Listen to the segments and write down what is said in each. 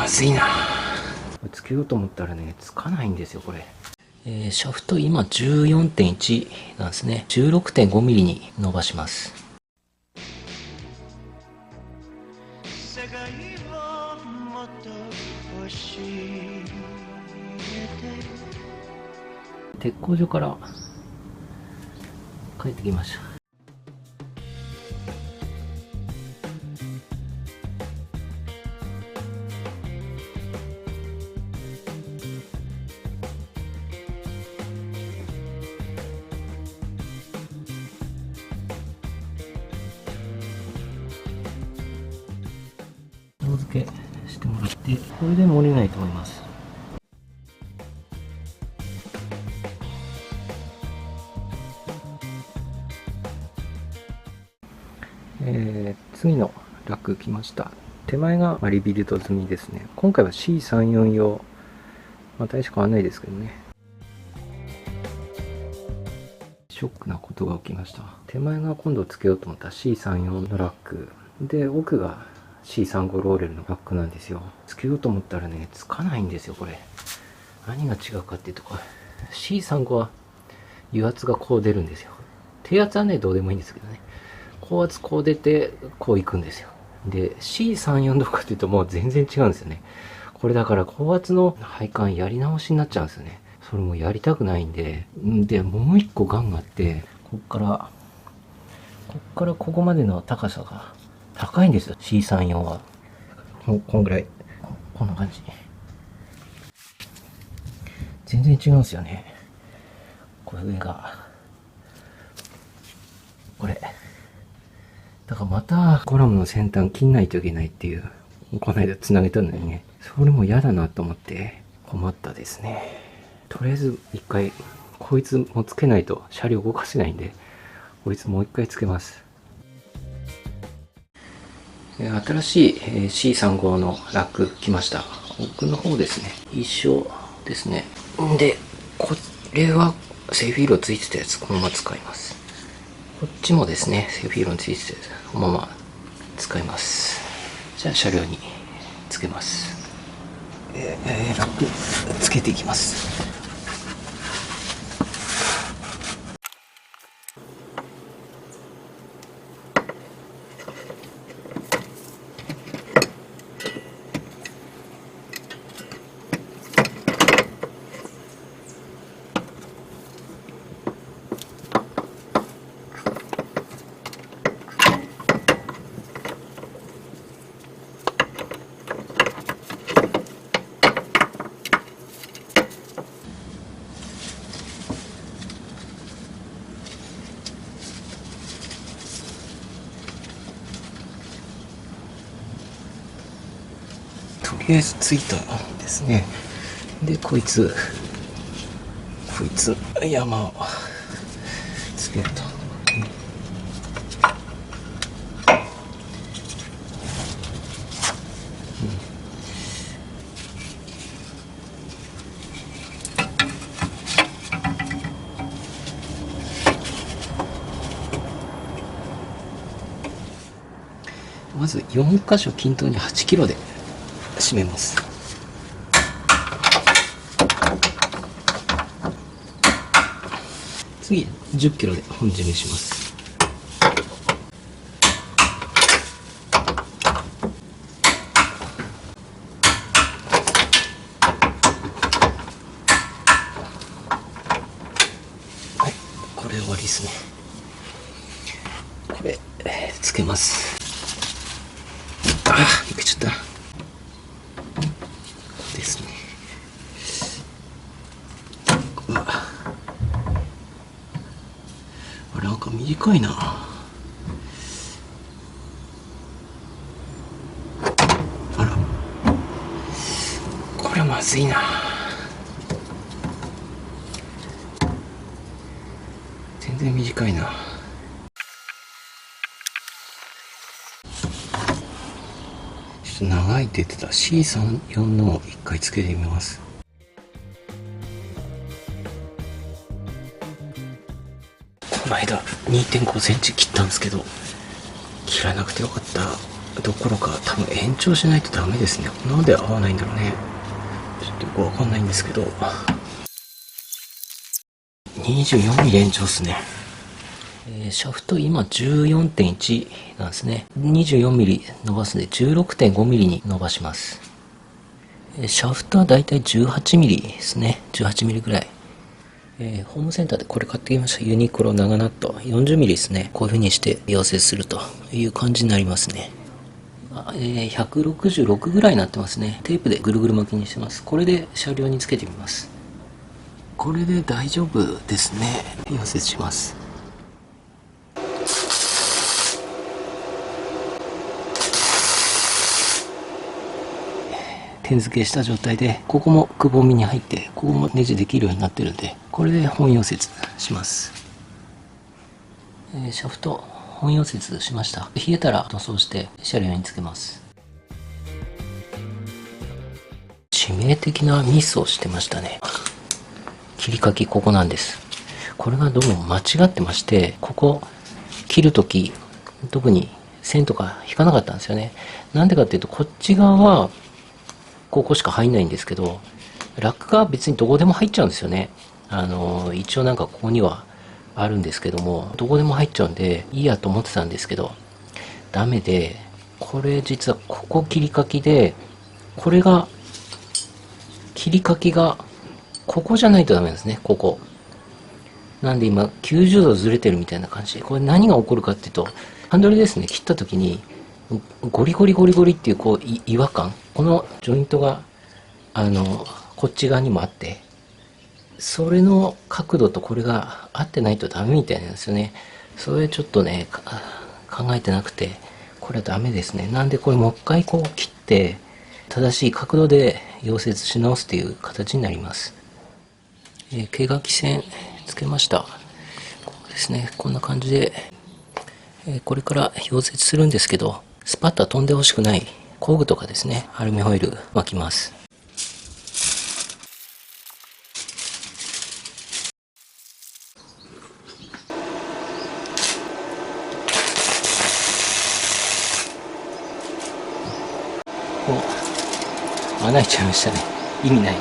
ずいな。つけようと思ったらね、つかないんですよ、これ。シャフト今 14.1 なんですね。 16.5 ミリに伸ばします。鉄工所から帰ってきました。色付けしてもらって、これでも折れないと思います。次のラック来ました。手前がリビルド済みですね。今回は C34 用。大して変わらないですけどね。ショックなことが起きました。手前が今度つけようと思った C34 のラック。で、奥が C35 ローレルのラックなんですよ。つけようと思ったらね、つかないんですよ、これ。何が違うかっていうと、C35 は油圧がこう出るんですよ。低圧はね、どうでもいいんですけどね。高圧こう出て、こう行くんですよ。で、C34 どこかっていうともう全然違うんですよね。これだから高圧の配管やり直しになっちゃうんですよね。それもやりたくないんで、もう一個ガンがあって、こっからここまでの高さが高いんですよ。C34 は。こんぐらい。こんな感じ。全然違うんですよね。これ上が。これ。だからまたコラムの先端切んないといけないっていう、この間繋げたのにね、それも嫌だなと思って困ったですね。とりあえず一回、こいつもつけないと車両動かせないんで、こいつもう一回つけます。新しい C35 のラック来ました。奥の方ですね。一緒ですね。で、これはセーフィーロついてたやつ、このまま使います。こっちもですね、セーフィーロについてたやつ、このまま使います。じゃあ車両につけます。ラックつけていきます。とりあえずついたんですね。で、こいつ山をつけると。まず4箇所均等に8キロで締めます。次10キロで本締めします。はい、これ終わりですね。これつけます。いけちゃったですね。なんか短いな。これはまずいな。全然短いな。長いって言ってた C34 のを一回つけてみます。この間 2.5 センチ切ったんですけど、切らなくてよかった。どころか多分延長しないとダメですね。なんで合わないんだろうね。ちょっとよくわかんないんですけど、24ミリ延長ですね。シャフト今 14.1 なんですね。24ミリ伸ばすんで 16.5 ミリに伸ばします。シャフトはだいたい18ミリですね。18ミリぐらい。ホームセンターでこれ買ってきました。ユニクロ長ナット。40ミリですね。こういう風にして溶接するという感じになりますね。166ぐらいになってますね。テープでぐるぐる巻きにしてます。これで車両につけてみます。これで大丈夫ですね。溶接します。点付けした状態で、ここもくぼみに入って、ここもネジできるようになってるんで、これで本溶接します。シャフト本溶接しました。冷えたら塗装して車両につけます。致命的なミスをしてましたね。切り欠きここなんです。これがどうも間違ってまして、ここ切るとき特に線とか引かなかったんですよね。なんでかっていうと、こっち側はここしか入んないんですけど、ラックが別にどこでも入っちゃうんですよね。一応なんかここにはあるんですけども、どこでも入っちゃうんでいいやと思ってたんですけど、ダメで、これ実はここ切り欠きで、これが切り欠きがここじゃないとダメなんですね。ここなんで今90度ずれてるみたいな感じで、これ何が起こるかっていうと、ハンドルですね、切った時にゴリゴリゴリゴリっていうこう違和感、このジョイントがこっち側にもあって、それの角度とこれが合ってないとダメみたいなんですよね。それちょっとね考えてなくて、これはダメですね。なんでこれもう一回こう切って正しい角度で溶接し直すという形になります。毛書き線つけました。こうですね、こんな感じで、これから溶接するんですけど、スパッと飛んでほしくない工具とかですね、アルミホイル巻きます。穴開いちゃいましたね。意味ない。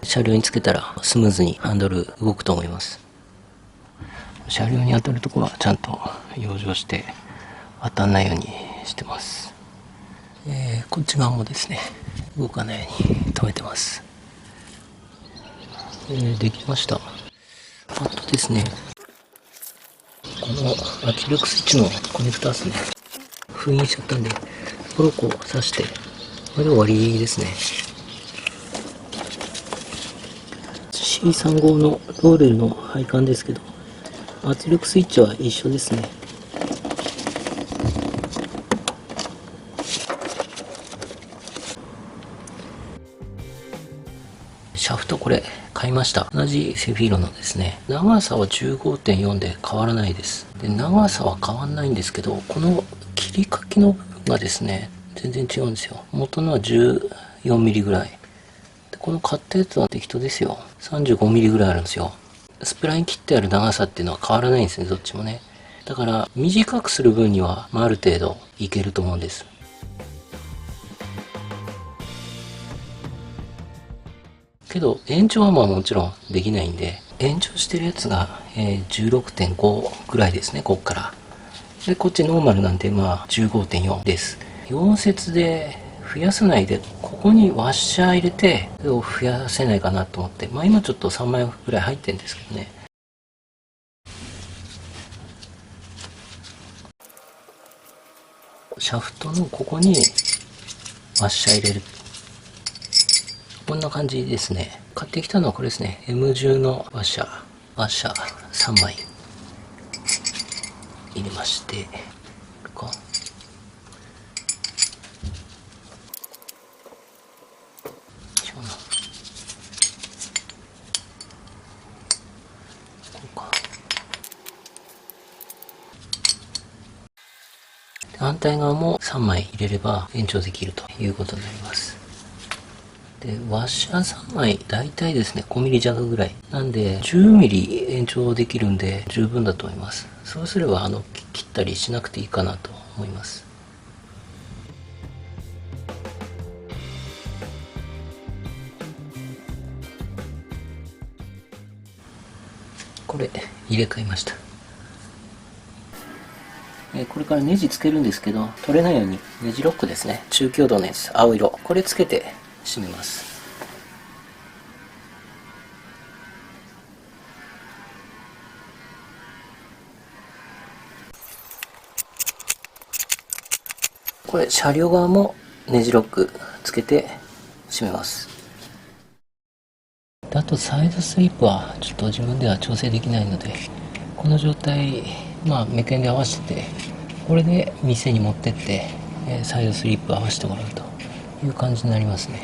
車両につけたらスムーズにハンドル動くと思います。車両に当たるところはちゃんと養生して当たんないようにしてます。こっち側もですね、動かないように止めてます。できました。あとですね、この圧力スイッチのコネクタですね、封印しちゃったんで、これをこう挿して、これで終わりですね。C35 のローレルの配管ですけど、圧力スイッチは一緒ですね。シャフトこれ買いました。同じセフィーロのですね。長さは 15.4 で変わらないです。で、長さは変わんないんですけど、この切り欠きの部分がですね、全然違うんですよ。元のは 14mm ぐらい。で、この買ったやつは適当ですよ。35mm ぐらいあるんですよ。スプライン切ってある長さっていうのは変わらないんですね、どっちもね。だから、短くする分には、ある程度いけると思うんです。けど延長はもちろんできないんで、延長してるやつが、16.5 ぐらいですね、こっから。で、こっちノーマルなんで15.4 です。溶接で増やさないで、ここにワッシャー入れて増やせないかなと思って、今ちょっと3枚ぐらい入ってるんですけどね。シャフトのここにワッシャー入れる。こんな感じですね。買ってきたのはこれですね。M10 のワッシャー3枚入れまして、こうか。反対側も3枚入れれば延長できるということになります。で、ワッシャー3枚、だいたいですね、5ミリ弱ぐらい。なんで、10ミリ延長できるんで、十分だと思います。そうすれば、切ったりしなくていいかなと思います。これ、入れ替えました。これからネジつけるんですけど、取れないようにネジロックですね。中強度のやつ、青色。これつけて締めます。これ車両側もネジロックつけて締めます。あとサイドスリップはちょっと自分では調整できないので、この状態、メケンで合わせて、これで店に持ってって、サイドスリップ合わせてもらうという感じになりますね。